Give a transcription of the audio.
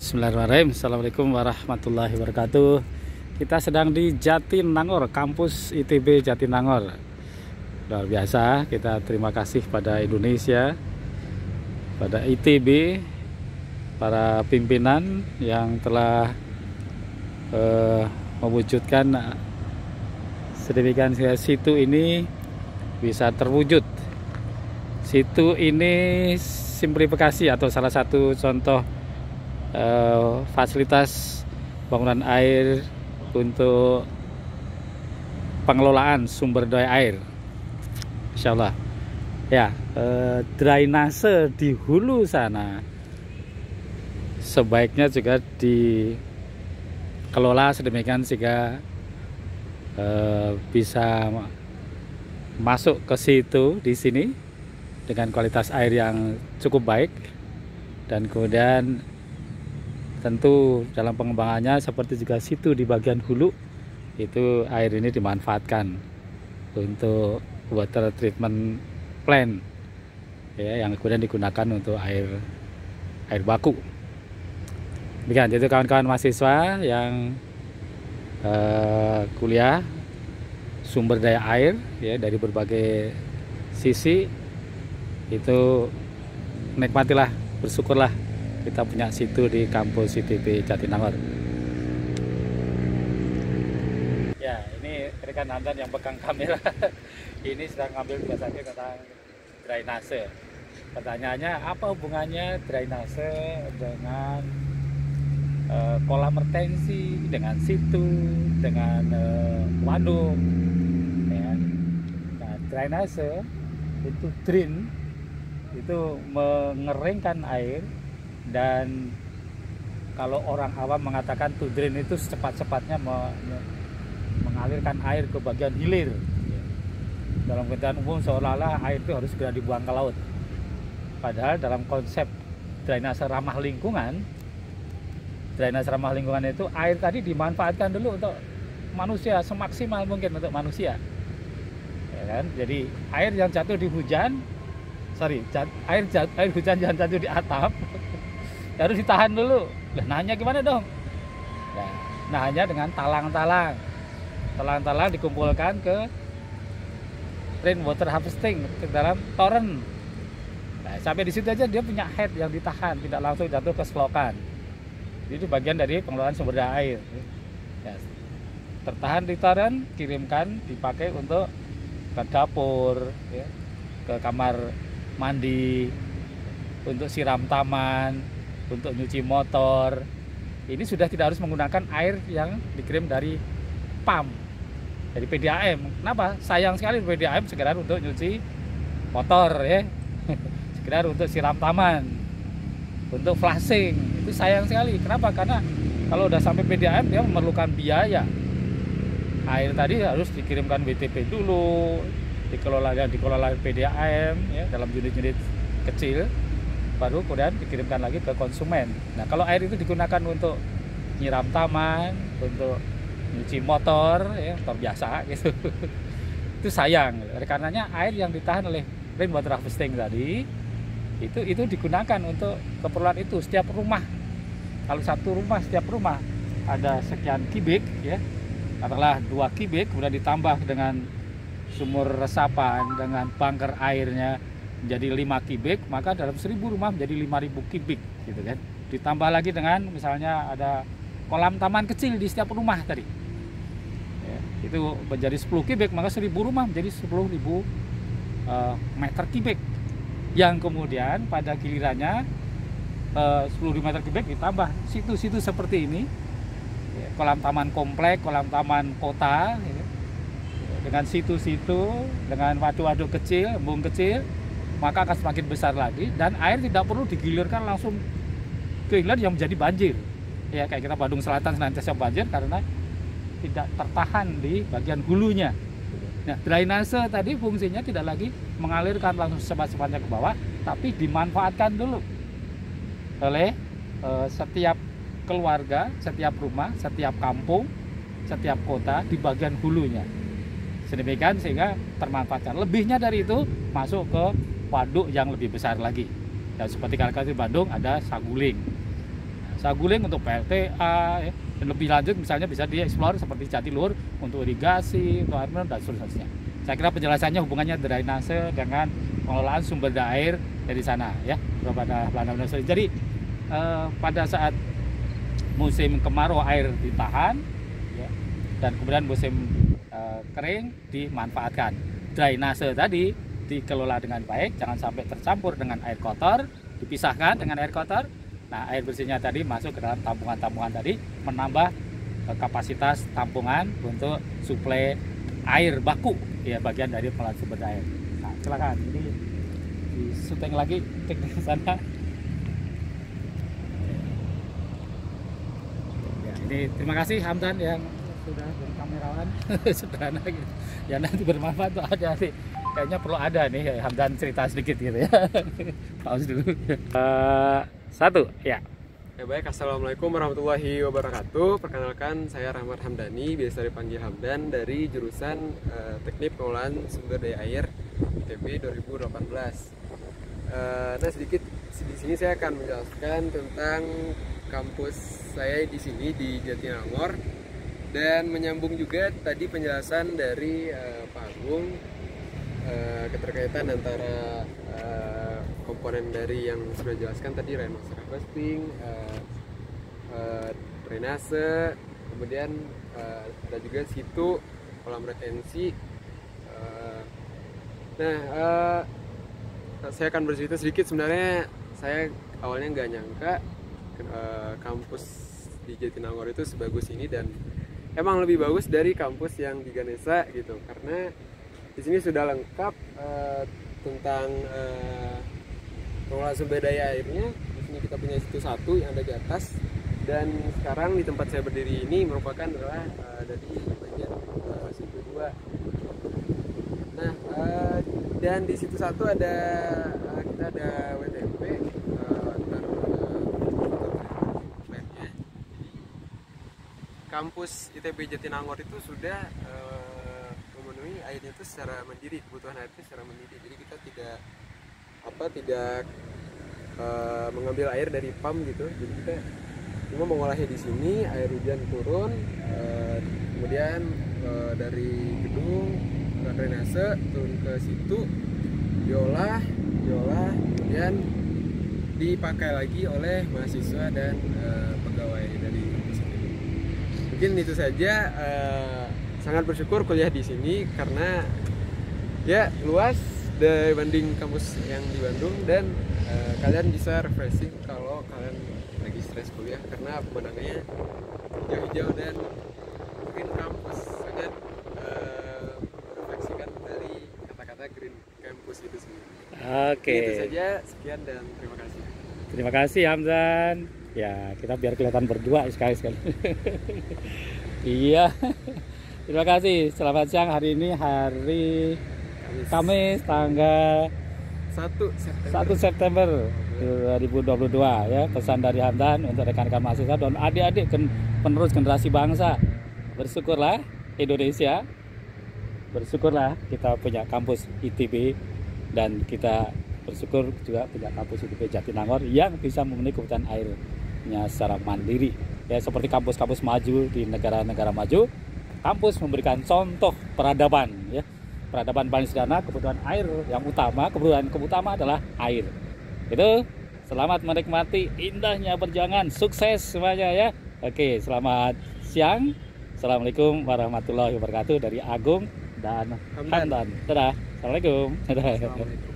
Bismillahirrahmanirrahim. Assalamualaikum warahmatullahi wabarakatuh. Kita sedang di Jatinangor, kampus ITB Jatinangor. Luar biasa, kita terima kasih pada Indonesia, pada ITB, para pimpinan yang telah mewujudkan sedemikian situ ini bisa terwujud. Situ ini simplifikasi atau salah satu contoh fasilitas bangunan air untuk pengelolaan sumber daya air, Insya Allah ya. Drainase di hulu sana sebaiknya juga dikelola sedemikian sehingga bisa masuk ke situ di sini dengan kualitas air yang cukup baik, dan kemudian tentu dalam pengembangannya seperti juga situ di bagian hulu itu air ini dimanfaatkan untuk water treatment plant ya, yang kemudian digunakan untuk air baku. Demikian, jadi kawan-kawan mahasiswa yang kuliah sumber daya air ya dari berbagai sisi, itu nikmatilah, bersyukurlah kita punya situ di kampus ITB Jatinangor. Ya, ini rekan Hamdan yang pegang kamera ini sedang ngambil tugasnya tentang drainase. Pertanyaannya, apa hubungannya drainase dengan kolam retensi, dengan situ, dengan waduk? Ya. Nah, drainase itu drain, itu mengeringkan air. Dan kalau orang awam mengatakan to drain itu secepat-cepatnya mengalirkan air ke bagian hilir. Dalam pengertian umum seolah-olah air itu harus segera dibuang ke laut. Padahal dalam konsep drainase ramah lingkungan, itu air tadi dimanfaatkan dulu untuk manusia semaksimal mungkin untuk manusia. Ya kan? Jadi air yang jatuh di hujan, air hujan jangan jatuh di atap. Harus ditahan dulu. Lah, nahnya gimana dong? Nah, nahnya dengan talang-talang. Talang-talang dikumpulkan ke rainwater harvesting, ke dalam toren. Nah, sampai di situ aja dia punya head yang ditahan, tidak langsung jatuh ke selokan. Itu bagian dari pengelolaan sumber daya air. Ya, tertahan di toren, kirimkan, dipakai untuk ke dapur, ya, ke kamar mandi, untuk siram taman, untuk nyuci motor. Ini sudah tidak harus menggunakan air yang dikirim dari PAM, dari PDAM. Kenapa? Sayang sekali PDAM sekedar untuk nyuci motor ya, sekedar untuk siram taman, untuk flushing. Itu sayang sekali. Kenapa? Karena kalau udah sampai PDAM dia memerlukan biaya. Air tadi harus dikirimkan WTP dulu, dikelola PDAM ya, dalam unit-unit kecil, baru kemudian dikirimkan lagi ke konsumen. Nah, kalau air itu digunakan untuk nyiram taman, untuk nyuci motor, ya, motor biasa gitu, itu sayang. Oleh karenanya air yang ditahan oleh rainwater harvesting tadi itu digunakan untuk keperluan itu. Setiap rumah, kalau satu rumah, setiap rumah ada sekian kubik, ya, katakanlah 2 kubik, kemudian ditambah dengan sumur resapan, dengan bunker airnya menjadi 5 kubik, maka dalam 1000 rumah menjadi 5000 kubik gitu kan. Ditambah lagi dengan misalnya ada kolam taman kecil di setiap rumah tadi ya, itu menjadi 10 kubik, maka 1000 rumah menjadi 10.000 meter kubik, yang kemudian pada gilirannya 10.000 meter kubik ditambah situ-situ seperti ini ya, kolam taman komplek, kolam taman kota ya, dengan situ-situ, dengan waduk-waduk kecil, embung kecil, maka akan semakin besar lagi, dan air tidak perlu digilirkan langsung ke hilir yang menjadi banjir. Ya, kayak kita Bandung Selatan senantiasa banjir karena tidak tertahan di bagian hulunya. Nah, drainase tadi fungsinya tidak lagi mengalirkan langsung secepat-cepatnya ke bawah, tapi dimanfaatkan dulu oleh setiap keluarga, setiap rumah, setiap kampung, setiap kota di bagian hulunya. Sedemikian sehingga termanfaatkan. Lebihnya dari itu masuk ke waduk yang lebih besar lagi. Dan seperti kali di Bandung ada Saguling. Saguling untuk PLTA, ya. Dan lebih lanjut misalnya bisa dieksplor seperti Jatiluhur untuk irigasi, untuk air minum dan seterusnya. Saya kira penjelasannya hubungannya drainase dengan pengelolaan sumber daya air dari sana, ya, kepada Belanda. Jadi pada saat musim kemarau air ditahan, ya, dan kemudian musim kering dimanfaatkan. Drainase tadi dikelola dengan baik, jangan sampai tercampur dengan air kotor, dipisahkan dengan air kotor. Nah, air bersihnya tadi masuk ke dalam tampungan-tampungan tadi, menambah kapasitas tampungan untuk suplai air baku, ya, bagian dari pengelolaan sumber daya air. Nah, silakan, ini di syuting lagi teknik sana. Ya, ini terima kasih Hamdan yang sudah jadi kamerawan sederhana gitu. Ya, nanti bermanfaat tuh adik-adik. Kayaknya perlu ada nih Hamdan cerita sedikit gitu ya. Pause dulu. Satu, ya. Ya baik, assalamualaikum warahmatullahi wabarakatuh. Perkenalkan, saya Rahmat Hamdani, biasa dipanggil Hamdan, dari jurusan Teknik Pengelolaan Sumber Daya Air ITB 2018. Nah, sedikit di sini saya akan menjelaskan tentang kampus saya di sini di Jatinangor, dan menyambung juga tadi penjelasan dari Pak Agung, keterkaitan antara komponen dari yang sudah dijelaskan tadi, rainwater harvesting, drainase, kemudian ada juga situ kolam retensi. Saya akan bercerita sedikit. Sebenarnya saya awalnya nggak nyangka kampus di Jatinangor itu sebagus ini, dan emang lebih bagus dari kampus yang di Ganesha gitu, karena di sini sudah lengkap tentang pengelolaan sumber daya airnya. Di sini kita punya situ 1 yang ada di atas, dan sekarang di tempat saya berdiri ini merupakan adalah dari bagian situ 2. Nah, dan di situ 1 ada kita ada WTP kampus ITB Jatinangor itu sudah memenuhi airnya itu secara mandiri, kebutuhan air itu secara mandiri. Jadi kita tidak mengambil air dari pam gitu. Jadi kita cuma mengolahnya di sini, air hujan turun, kemudian dari gedung drainase turun ke situ, diolah, kemudian dipakai lagi oleh mahasiswa dan pegawai dari kampus ini. Mungkin itu saja. Sangat bersyukur kuliah di sini karena ya luas dibanding kampus yang di Bandung, dan kalian bisa refreshing kalau kalian lagi stres kuliah karena pemandangannya hijau-hijau, dan mungkin kampus sangat merefleksikan dari kata-kata green campus itu sendiri. Oke. Itu saja, sekian dan terima kasih. Terima kasih Hamdan. Ya, kita biar kelihatan berdua sekali-sekali. Iya. Terima kasih. Selamat siang. Hari ini hari Kamis tanggal 1 September 2022, ya. Pesan dari Hamdan untuk rekan-rekan mahasiswa dan adik-adik penerus generasi bangsa. Bersyukurlah Indonesia. Bersyukurlah kita punya kampus ITB, dan kita bersyukur juga punya kampus ITB Jatinangor yang bisa memenuhi kebutuhan airnya secara mandiri. Ya, seperti kampus-kampus maju di negara-negara maju, kampus memberikan contoh peradaban, ya. Peradaban paling sederhana, kebutuhan air yang utama, kebutuhan utama adalah air. Itu, selamat menikmati indahnya perjuangan, sukses semuanya ya. Oke, selamat siang. Assalamualaikum warahmatullahi wabarakatuh dari Agung dan Hamdan. Dadah. Assalamualaikum. Dadah. Assalamualaikum.